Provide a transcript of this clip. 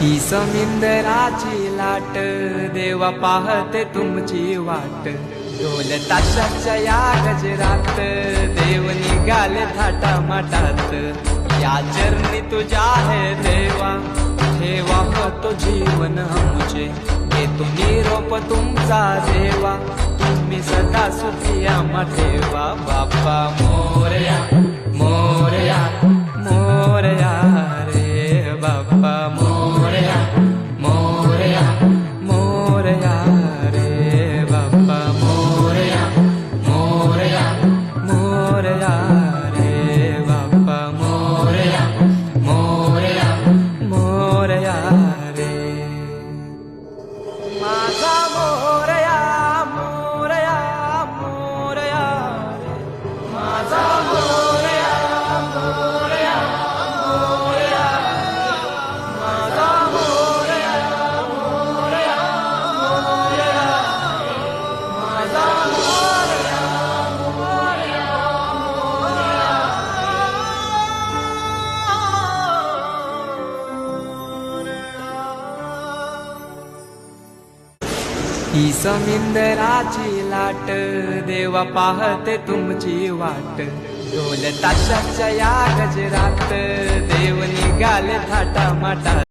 ही समिंदराची लाट देवा पाहते तुमची वाट ढोल ताशाच्या या गजरात देव निघाले थाटा माटात या चरणी तुझ्या है देवा ठेवा तो जीवन आमचे घेतो निरोप तुमचा देवा तुम्ही सदा सुखी आम्हा ठेवा बाप्पा मोरया मोरया मोरया रे बाप्पा मोरया मोरया मोरया रे बाप्पा मोरया मोरया मोरया रे बाप्पा मोरया मोरया मोरया रे माझा मोरया मोरया मोरया रे माझा मोरया मोरया मोरया माझा मोरया मोरया मोरया माझा मोरया मोरया ही समिंदराची लाट देवा पाहते तुमची वाट ढोल ताशाच्या या गजरात देव निघाले थाटा माटात